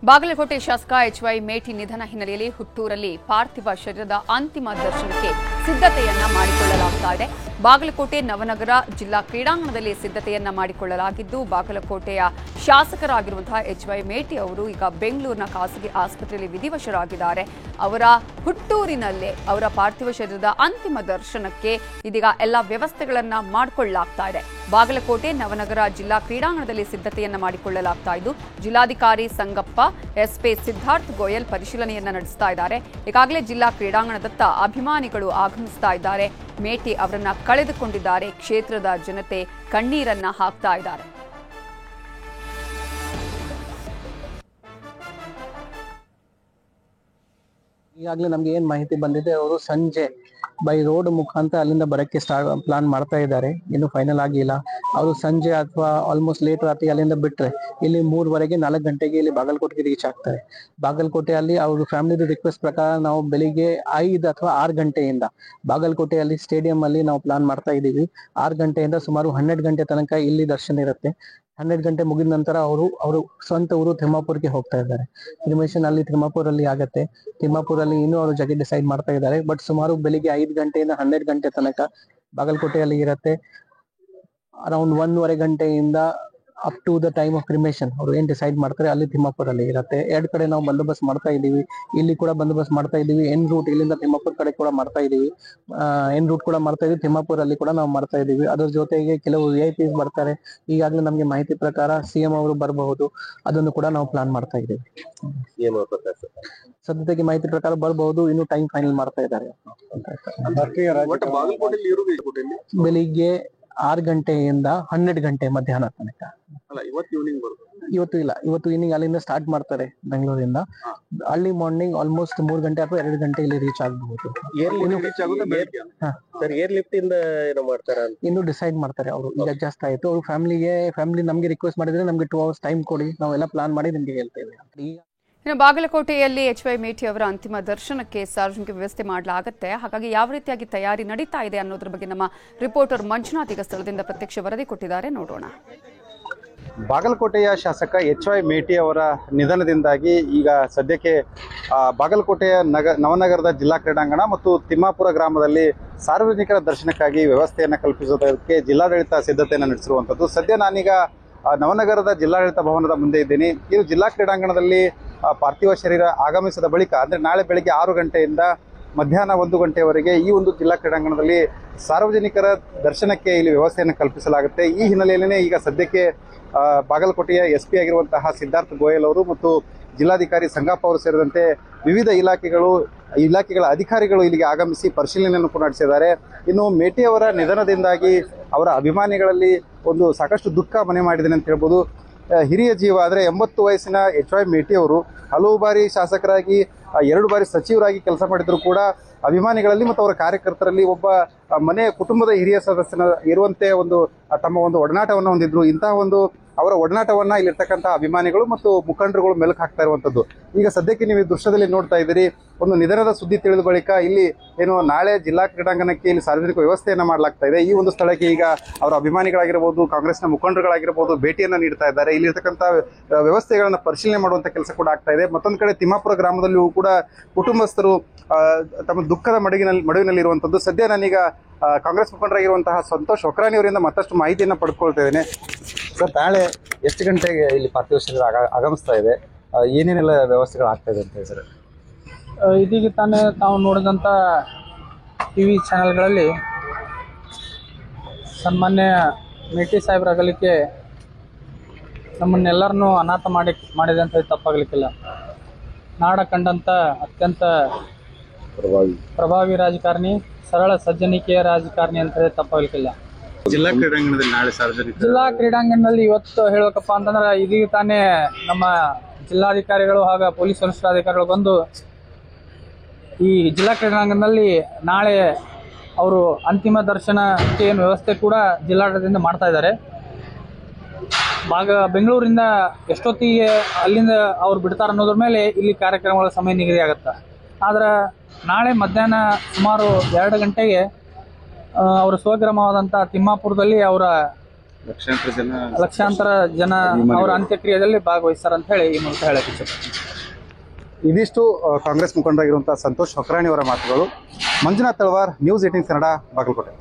ಬಾಗಲಕೋಟೆ ಶಾಸಕ ಎಚ್.ವೈ. ಮೇಟಿ ನಿಧನ ಹಿನ್ನೆಲೆಯಲ್ಲಿ ಹುಟ್ಟೂರಲ್ಲಿ ಪಾರ್ಥಿವ ಶರೀರದ ಅಂತಿಮ ದರ್ಶನಕ್ಕೆ ಸಿದ್ಧತೆಯನ್ನ ಮಾಡಿಕೊಳ್ಳಲಾಗ್ತಾ ಇದೆ. ಬಾಗಲಕೋಟೆ ನವನಗರ ಜಿಲ್ಲಾ ಕ್ರೀಡಾಂಗಣದಲ್ಲಿ ಸಿದ್ಧತೆಯನ್ನ ಮಾಡಿಕೊಳ್ಳಲಾಗಿದ್ದು, ಬಾಗಲಕೋಟೆಯ ಶಾಸಕರಾಗಿರುವಂತಹ ಎಚ್.ವೈ. ಮೇಟಿ ಅವರು ಈಗ ಬೆಂಗಳೂರಿನ ಖಾಸಗಿ ಆಸ್ಪತ್ರೆಯಲ್ಲಿ ವಿಧಿವಶರಾಗಿದ್ದಾರೆ. ಅವರ ಹುಟ್ಟೂರಿನಲ್ಲೇ ಅವರ ಪಾರ್ಥಿವ ಶರೀರದ ಅಂತಿಮ ದರ್ಶನಕ್ಕೆ ಇದೀಗ ಎಲ್ಲ ವ್ಯವಸ್ಥೆಗಳನ್ನ ಮಾಡಿಕೊಳ್ಳಲಾಗ್ತಾ ಇದೆ. ಬಾಗಲಕೋಟೆ ನವನಗರ ಜಿಲ್ಲಾ ಕ್ರೀಡಾಂಗಣದಲ್ಲಿ ಸಿದ್ಧತೆಯನ್ನ ಮಾಡಿಕೊಳ್ಳಲಾಗ್ತಾ ಇದ್ದು, ಜಿಲ್ಲಾಧಿಕಾರಿ ಸಂಗಪ್ಪ, ಎಸ್ಪಿ ಸಿದ್ಧಾರ್ಥ್ ಗೋಯಲ್ ಪರಿಶೀಲನೆಯನ್ನ ನಡೆಸ್ತಾ ಇದ್ದಾರೆ. ಈಗಾಗಲೇ ಜಿಲ್ಲಾ ಕ್ರೀಡಾಂಗಣದತ್ತ ಅಭಿಮಾನಿಗಳು ಆಗಮಿಸ್ತಾ ಇದ್ದಾರೆ. ಮೇಟಿ ಅವರನ್ನ ಕಳೆದುಕೊಂಡಿದ್ದಾರೆ. ಕ್ಷೇತ್ರದ ಜನತೆ ಕಣ್ಣೀರನ್ನ ಹಾಕ್ತಾ ಇದ್ದಾರೆ. ಈಗಾಗಲೇ ನಮ್ಗೆ ಏನ್ ಮಾಹಿತಿ ಬಂದಿದೆ, ಅವರು ಸಂಜೆ ಬೈ ರೋಡ್ ಮುಖಾಂತರ ಅಲ್ಲಿಂದ ಬರಕ್ಕೆ ಪ್ಲಾನ್ ಮಾಡ್ತಾ ಇದ್ದಾರೆ. ಇನ್ನು ಫೈನಲ್ ಆಗಿಲ್ಲ. ಅವರು ಸಂಜೆ ಅಥವಾ ಆಲ್ಮೋಸ್ಟ್ ಲೇಟ್ ರಾತ್ರಿ ಅಲ್ಲಿಂದ ಬಿಟ್ರೆ ಇಲ್ಲಿ 3:15 4 ಗಂಟೆಗೆ ಇಲ್ಲಿ ಬಾಗಲಕೋಟೆಗೆ ರೀಚ್ ಆಗ್ತಾರೆ. ಬಾಗಲಕೋಟೆಯಲ್ಲಿ ಅವ್ರ ಫ್ಯಾಮಿಲಿ ರಿಕ್ವೆಸ್ಟ್ ಪ್ರಕಾರ ನಾವು ಬೆಳಿಗ್ಗೆ 5 ಅಥವಾ 6 ಗಂಟೆಯಿಂದ ಬಾಗಲಕೋಟೆಯಲ್ಲಿ ಸ್ಟೇಡಿಯಂ ಅಲ್ಲಿ ನಾವು ಪ್ಲಾನ್ ಮಾಡ್ತಾ ಇದ್ದೀವಿ. 6 ಗಂಟೆಯಿಂದ ಸುಮಾರು 12 ಗಂಟೆ ತನಕ ಇಲ್ಲಿ ದರ್ಶನ ಇರುತ್ತೆ. 12 ಗಂಟೆ ಮುಗಿದ ನಂತರ ಅವರು ಸ್ವಂತ ಊರು ತಿಮ್ಮಾಪುರ್ಗೆ ಹೋಗ್ತಾ ಇದ್ದಾರೆ. ಕ್ರಿಮೇಷನ್ ಅಲ್ಲಿ ತಿಮ್ಮಾಪುರಲ್ಲಿ ಆಗತ್ತೆ. ತಿಮ್ಮಾಪುರಲ್ಲಿ ಇನ್ನೂ ಅವರು ಜಗತ್ ಡಿಸೈಡ್ ಮಾಡ್ತಾ ಇದ್ದಾರೆ. ಬಟ್ ಸುಮಾರು ಬೆಳಿಗ್ಗೆ 5 ಗಂಟೆಯಿಂದ 12 ಗಂಟೆ ತನಕ ಬಾಗಲಕೋಟೆಯಲ್ಲಿ ಇರುತ್ತೆ. ಅರೌಂಡ್ 1:15 ಗಂಟೆಯಿಂದ up to the time of cremation ಅವರು ಏನ್ ಡಿಸೈಡ್ ಮಾಡ್ತಾರೆ ಅಲ್ಲಿ ತಿಮ್ಮಾಪುರಲ್ಲಿ ಇರುತ್ತೆ. 2 ಕಡೆ ನಾವು ಬಂದೋಬಸ್ತ್ ಮಾಡ್ತಾ ಇದ್ದೀವಿ. ಇಲ್ಲಿ ಕೂಡ ಬಂದೋಬಸ್ತ್ ಮಾಡ್ತಾ ಇದ್ದೀವಿ. ಎನ್ ರೂಟ್ ಇಲ್ಲಿಂದ ತಿಮ್ಮಾಪುರ್ ಕಡೆ ಕೂಡ ಮಾಡ್ತಾ ಇದ್ದೀವಿ. ಎನ್ ರೂಟ್ ಕೂಡ ಮಾಡ್ತಾ ಇದೀವಿ. ತಿಮ್ಮಾಪುರಲ್ಲಿ ಕೂಡ ನಾವು ಮಾಡ್ತಾ ಇದ್ದೀವಿ. ಅದ್ರ ಜೊತೆಗೆ ಕೆಲವು VIP ಬರ್ತಾರೆ. ಈಗಾಗಲೇ ನಮ್ಗೆ ಮಾಹಿತಿ ಪ್ರಕಾರ CM ಅವರು ಬರಬಹುದು. ಅದನ್ನು ಕೂಡ ನಾವು ಪ್ಲಾನ್ ಮಾಡ್ತಾ ಇದ್ದೀವಿ. ಸದ್ಯಕ್ಕೆ ಮಾಹಿತಿ ಪ್ರಕಾರ ಬರಬಹುದು. ಇನ್ನು ಟೈಮ್ ಫೈನಲ್ ಮಾಡ್ತಾ ಇದ್ದಾರೆ. ಬೆಳಿಗ್ಗೆ 6 ಗಂಟೆಯಿಂದ 12 ಗಂಟೆ ಮಧ್ಯಾಹ್ನ ತನಕ. ಇವತ್ತು ಈವ್ನಿಂಗ್ ಅಲ್ಲಿಂದ ಸ್ಟಾರ್ಟ್ ಮಾಡ್ತಾರೆ ಬೆಂಗಳೂರಿಂದ. ಅರ್ಲಿ ಮಾರ್ನಿಂಗ್ ಆಲ್ಮೋಸ್ಟ್ 3 ಗಂಟೆ ಅಥವಾ 2 ಗಂಟೆ ಇಲ್ಲಿ ರೀಚ್ ಆಗಬಹುದು. ಇನ್ನು ಡಿಸೈಡ್ ಮಾಡ್ತಾರೆ ಅವರು. ಈಗ ಜಾಸ್ತಿ ಆಯ್ತು. ಅವ್ರ ಫ್ಯಾಮಿಲಿ ನಮ್ಗೆ ರಿಕ್ವೆಸ್ಟ್ ಮಾಡಿದ್ರೆ ನಮ್ಗೆ 2 ಅವರ್ಸ್ ಟೈಮ್ ಕೊಡಿ, ನಾವೆಲ್ಲ ಪ್ಲಾನ್ ಮಾಡಿ ನಿಮ್ಗೆ ಹೇಳ್ತೇವೆ. ಇನ್ನು ಬಾಗಲಕೋಟೆಯಲ್ಲಿ ಎಚ್.ವೈ. ಮೇಟಿ ಅವರ ಅಂತಿಮ ದರ್ಶನಕ್ಕೆ ಸಾರ್ವಜನಿಕ ವ್ಯವಸ್ಥೆ ಮಾಡಲಾಗುತ್ತೆ. ಹಾಗಾಗಿ ಯಾವ ರೀತಿಯಾಗಿ ತಯಾರಿ ನಡೀತಾ ಇದೆ ಅನ್ನೋದ್ರ ಬಗ್ಗೆ ನಮ್ಮ ರಿಪೋರ್ಟರ್ ಮಂಜುನಾಥ್ ಈಗ ಸ್ಥಳದಿಂದ ಪ್ರತ್ಯಕ್ಷ ವರದಿ ಕೊಟ್ಟಿದ್ದಾರೆ, ನೋಡೋಣ. ಬಾಗಲಕೋಟೆಯ ಶಾಸಕ ಎಚ್.ವೈ. ಮೇಟಿ ಅವರ ನಿಧನದಿಂದಾಗಿ ಈಗ ಸದ್ಯಕ್ಕೆ ಬಾಗಲಕೋಟೆಯ ನವನಗರದ ಜಿಲ್ಲಾ ಕ್ರೀಡಾಂಗಣ ಮತ್ತು ತಿಮ್ಮಾಪುರ ಗ್ರಾಮದಲ್ಲಿ ಸಾರ್ವಜನಿಕರ ದರ್ಶನಕ್ಕಾಗಿ ವ್ಯವಸ್ಥೆಯನ್ನು ಕಲ್ಪಿಸುವುದಕ್ಕೆ ಜಿಲ್ಲಾಡಳಿತ ಸಿದ್ಧತೆಯನ್ನು ನಡೆಸಿರುವಂಥದ್ದು. ಸದ್ಯ ನಾನೀಗ ನವನಗರದ ಜಿಲ್ಲಾಡಳಿತ ಭವನದ ಮುಂದೆ ಇದ್ದೀನಿ. ಇದು ಜಿಲ್ಲಾ ಕ್ರೀಡಾಂಗಣದಲ್ಲಿ ಪಾರ್ಥಿವ ಶರೀರ ಆಗಮಿಸಿದ ಬಳಿಕ ಅಂದರೆ ನಾಳೆ ಬೆಳಗ್ಗೆ 6 ಗಂಟೆಯಿಂದ ಮಧ್ಯಾಹ್ನ 1 ಗಂಟೆಯವರೆಗೆ ಈ ಒಂದು ಜಿಲ್ಲಾ ಕ್ರೀಡಾಂಗಣದಲ್ಲಿ ಸಾರ್ವಜನಿಕರ ದರ್ಶನಕ್ಕೆ ಇಲ್ಲಿ ವ್ಯವಸ್ಥೆಯನ್ನು ಕಲ್ಪಿಸಲಾಗುತ್ತೆ. ಈ ಹಿನ್ನೆಲೆಯಲ್ಲೇ ಈಗ ಸದ್ಯಕ್ಕೆ ಬಾಗಲಕೋಟೆಯ SP ಆಗಿರುವಂತಹ ಸಿದ್ಧಾರ್ಥ್ ಗೋಯಲ್ ಅವರು ಮತ್ತು ಜಿಲ್ಲಾಧಿಕಾರಿ ಸಂಗಪ್ಪ ಅವರು ಸೇರಿದಂತೆ ವಿವಿಧ ಇಲಾಖೆಗಳ ಅಧಿಕಾರಿಗಳು ಇಲ್ಲಿಗೆ ಆಗಮಿಸಿ ಪರಿಶೀಲನೆಯನ್ನು ಕೂಡ ನಡೆಸಿದ್ದಾರೆ. ಇನ್ನು ಮೇಟಿ ಅವರ ನಿಧನದಿಂದಾಗಿ ಅವರ ಅಭಿಮಾನಿಗಳಲ್ಲಿ ಒಂದು ಸಾಕಷ್ಟು ದುಃಖ ಮನೆ ಮಾಡಿದೆ ಅಂತ ಹೇಳ್ಬೋದು. ಹಿರಿಯ ಜೀವ ಆದರೆ 80 ವಯಸ್ಸಿನ ಎಚ್.ವೈ. ಮೇಟಿ ಅವರು ಹಲವು ಬಾರಿ ಶಾಸಕರಾಗಿ 2 ಬಾರಿ ಸಚಿವರಾಗಿ ಕೆಲಸ ಮಾಡಿದ್ರು ಕೂಡ ಅಭಿಮಾನಿಗಳಲ್ಲಿ ಮತ್ತು ಅವರ ಕಾರ್ಯಕರ್ತರಲ್ಲಿ ಒಬ್ಬ ಮನೆಯ ಕುಟುಂಬದ ಹಿರಿಯ ಸದಸ್ಯನ ಇರುವಂತೆ ತಮ್ಮ ಒಂದು ಒಡನಾಟವನ್ನು ಹೊಂದಿದ್ರು. ಇಂತಹ ಒಂದು ಅವರ ಒಡನಾಟವನ್ನ ಇಲ್ಲಿರ್ತಕ್ಕಂಥ ಅಭಿಮಾನಿಗಳು ಮತ್ತು ಮುಖಂಡರುಗಳು ಮೆಲುಕು ಹಾಕ್ತಾ ಇರುವಂತದ್ದು. ಈಗ ಸದ್ಯಕ್ಕೆ ನೀವು ಈ ದೃಶ್ಯದಲ್ಲಿ ನೋಡ್ತಾ ಇದ್ದೀರಿ. ಒಂದು ನಿಧನದ ಸುದ್ದಿ ತಿಳಿದ ಬಳಿಕ ಇಲ್ಲಿ ನಾಳೆ ಜಿಲ್ಲಾ ಕ್ರೀಡಾಂಗಣಕ್ಕೆ ಇಲ್ಲಿ ಸಾರ್ವಜನಿಕ ವ್ಯವಸ್ಥೆಯನ್ನ ಮಾಡಲಾಗ್ತಾ ಇದೆ. ಈ ಒಂದು ಸ್ಥಳಕ್ಕೆ ಈಗ ಅವರ ಅಭಿಮಾನಿಗಳಾಗಿರಬಹುದು, ಕಾಂಗ್ರೆಸ್ನ ಮುಖಂಡರುಗಳಾಗಿರಬಹುದು ಭೇಟಿಯನ್ನ ನೀಡ್ತಾ ಇದ್ದಾರೆ. ಇಲ್ಲಿರ್ತಕ್ಕಂಥ ವ್ಯವಸ್ಥೆಗಳನ್ನ ಪರಿಶೀಲನೆ ಮಾಡುವಂತ ಕೆಲಸ ಕೂಡ ಆಗ್ತಾ ಇದೆ. ಮತ್ತೊಂದು ಕಡೆ ತಿಮ್ಮಾಪುರ ಗ್ರಾಮದಲ್ಲಿಯೂ ಕೂಡ ಕುಟುಂಬಸ್ಥರು ತಮ್ಮ ದುಃಖದ ಮಡುವಿನಲ್ಲಿ ಇರುವಂತದ್ದು. ಸದ್ಯ ನಾನೀಗ ಕಾಂಗ್ರೆಸ್ ಮುಖಂಡರಾಗಿರುವಂತಹ ಸಂತೋಷ್ ಹೊಕ್ರಾನಿ ಅವರಿಂದ ಮತ್ತಷ್ಟು ಮಾಹಿತಿಯನ್ನು ಪಡ್ಕೊಳ್ತಾ ಇದ್ದೇನೆ. ಸರ್, ನಾಳೆ ಎಷ್ಟು ಗಂಟೆಗೆ ಇಲ್ಲಿ ಪಾರ್ಥಿವ ಶರೀರ ಆಗಮಿಸ್ತಾ ಇದೆ? ಏನೇನೆಲ್ಲ ವ್ಯವಸ್ಥೆಗಳು ಆಗ್ತಾ ಇದೆ ಅಂತ ಹೇಳಿ ಸರ್? ಇದೀಗ ತಾನೇ ತಾವು ನೋಡಿದಂಥ TV ಚಾನೆಲ್ಗಳಲ್ಲಿ ಸನ್ಮಾನ್ಯ ಮೇಟಿ ಸಾಹೇಬ್ರ ಅಗಲಿಕೆ ನಮ್ಮನ್ನೆಲ್ಲರನ್ನೂ ಅನಾಥ ಮಾಡಿದೆ ಅಂತ ತಪ್ಪಾಗಲಿಕ್ಕಿಲ್ಲ. ನಾಡ ಕಂಡಂಥ ಅತ್ಯಂತ ಪ್ರಭಾವಿ ರಾಜಕಾರಣಿ, ಸರಳ ಸಜ್ಜನಿಕೆಯ ರಾಜಕಾರಣಿ ಅಂತ ಹೇಳಿ ತಪ್ಪಾಗಲಿಕ್ಕಿಲ್ಲ. ಜಿಲ್ಲಾ ಕ್ರೀಡಾಂಗಣದಲ್ಲಿ ನಾಳೆ ಸಾರ್ವಜನಿಕ ಜಿಲ್ಲಾ ಕ್ರೀಡಾಂಗಣದಲ್ಲಿ ಇವತ್ತು ಹೇಳಬೇಕಪ್ಪ ಅಂತಂದ್ರೆ ಇದೀಗ ತಾನೇ ನಮ್ಮ ಜಿಲ್ಲಾಧಿಕಾರಿಗಳು ಹಾಗೂ ಪೊಲೀಸ್ ವರಿಷ್ಠಾಧಿಕಾರಿಗಳು ಬಂದು ಈ ಜಿಲ್ಲಾ ಕ್ರೀಡಾಂಗಣದಲ್ಲಿ ನಾಳೆ ಅವರು ಅಂತಿಮ ದರ್ಶನಕ್ಕೆ ಏನು ವ್ಯವಸ್ಥೆ ಕೂಡ ಜಿಲ್ಲಾಡಳಿತದಿಂದ ಮಾಡ್ತಾ ಇದ್ದಾರೆ. ಬೆಂಗಳೂರಿಂದ ಎಷ್ಟೊತ್ತಿಗೆ ಅಲ್ಲಿಂದ ಅವ್ರು ಬಿಡ್ತಾರೆ ಅನ್ನೋದ್ರ ಮೇಲೆ ಇಲ್ಲಿ ಕಾರ್ಯಕ್ರಮಗಳ ಸಮಯ ನಿಗದಿ ಆಗುತ್ತೆ. ಆದ್ರೆ ನಾಳೆ ಮಧ್ಯಾಹ್ನ ಸುಮಾರು 2 ಗಂಟೆಗೆ ಅವರ ಸ್ವಗ್ರಾಮವಾದಂಥ ತಿಮ್ಮಾಪುರದಲ್ಲಿ ಅವರ ಲಕ್ಷಾಂತರ ಜನ ಅವರ ಅಂತ್ಯಕ್ರಿಯೆಯಲ್ಲಿ ಭಾಗವಹಿಸ್ತಾರೆ ಅಂತ ಹೇಳಿ ಈ ಮೂಲಕ ಹೇಳಕ್ಕೆ ಇಷ್ಟಪಡ್ತೀನಿ. ಇದಿಷ್ಟು ಕಾಂಗ್ರೆಸ್ ಮುಖಂಡರಾಗಿರುವಂತಹ ಸಂತೋಷ್ ಹೊಕ್ರಾಣಿ ಅವರ ಮಾತುಗಳು. ಮಂಜುನಾಥ್ ತಳವಾರ್, ನ್ಯೂಸ್ 18 ಕನ್ನಡ, ಬಾಗಲಕೋಟೆ.